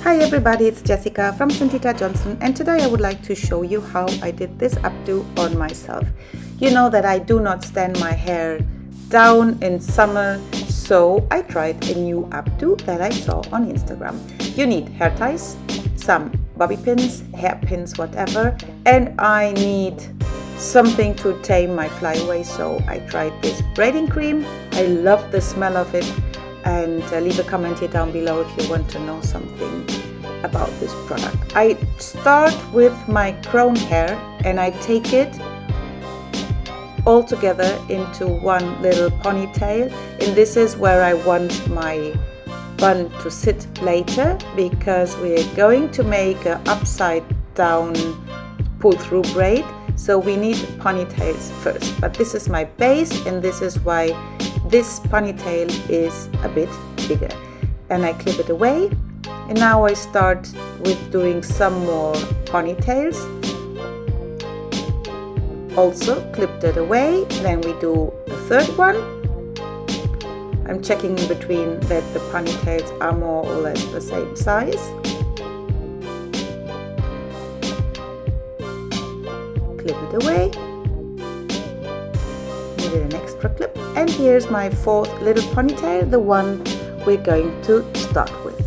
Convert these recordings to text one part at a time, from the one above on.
Hi everybody, it's Jessica from Santita Johnson, and today I would like to show you how I did this updo on myself. You know that I do not stand my hair down in summer, so I tried a new updo that I saw on Instagram. You need hair ties, some bobby pins, hairpins, whatever, and I need something to tame my flyaways, so I tried this braiding cream. I love the smell of it. And leave a comment here down below if you want to know something about this product. I start with my crown hair and I take it all together into one little ponytail, and this is where I want my bun to sit later, because we're going to make an upside down pull-through braid, so we need ponytails first. But this is my base, and this is why this ponytail is a bit bigger. And I clip it away, and now I start with doing some more ponytails. Also clipped it away. Then we do a third one. I'm checking in between that the ponytails are more or less the same size. Clip it away. Needed an extra clip, and here's my fourth little ponytail, the one we're going to start with.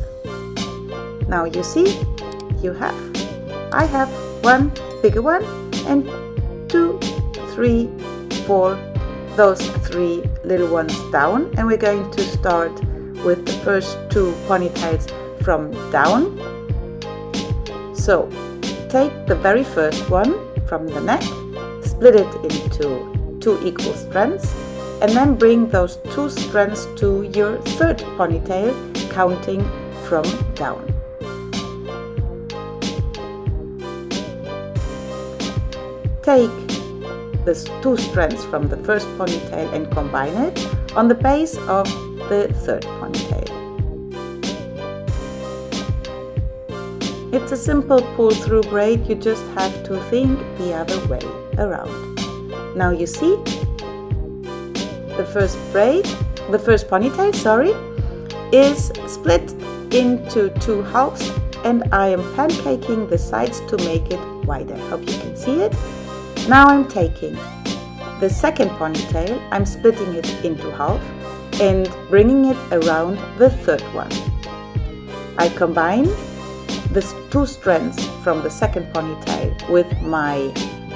Now you see, I have one bigger one and 2, 3, 4, those 3 little ones down, and we're going to start with the first 2 ponytails from down. So take the very first one from the neck, split it into 2 equal strands, and then bring those 2 strands to your third ponytail, counting from down. Take the 2 strands from the first ponytail and combine it on the base of the third ponytail. It's a simple pull-through braid, you just have to think the other way around. Now you see, the first ponytail, is split into 2 halves, and I am pancaking the sides to make it wider. Hope you can see it. Now I'm taking the second ponytail, I'm splitting it into half and bringing it around the third one. I combine the 2 strands from the second ponytail with my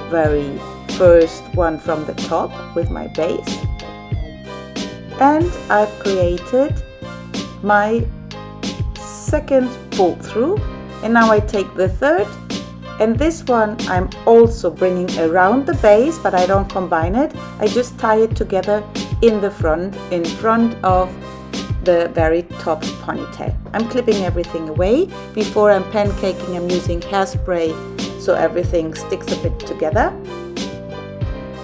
very first one from the top with my base, and I've created my second pull through, and now I take the third, and this one I'm also bringing around the base, but I don't combine it, I just tie it together in front of the very top ponytail. I'm clipping everything away. Before I'm pancaking, I'm using hairspray so everything sticks a bit together.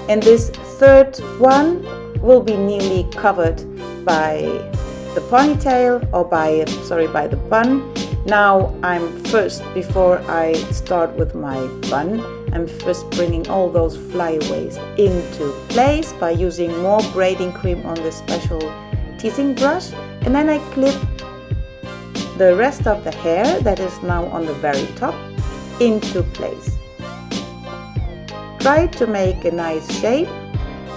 And this third one will be nearly covered by the ponytail, or by the bun. Now before I start with my bun, I'm first bringing all those flyaways into place by using more braiding cream on the special teasing brush, and then I clip the rest of the hair that is now on the very top into place. Try to make a nice shape.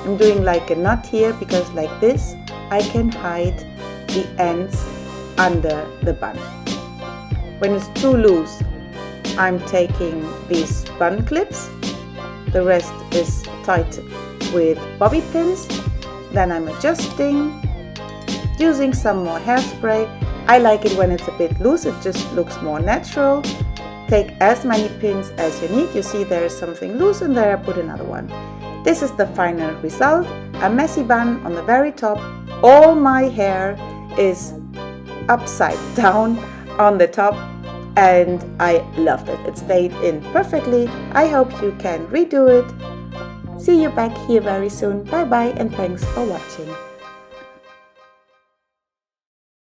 I'm doing like a knot here, because like this I can hide the ends under the bun. When it's too loose, I'm taking these bun clips, the rest is tied with bobby pins, then I'm adjusting using some more hairspray. I like it when it's a bit loose, it just looks more natural. Take as many pins as you need. You see there is something loose in there, I put another one. This is the final result, a messy bun on the very top. All my hair is upside down on the top, and I loved it. It stayed in perfectly. I hope you can redo it. See you back here very soon. Bye bye, and thanks for watching.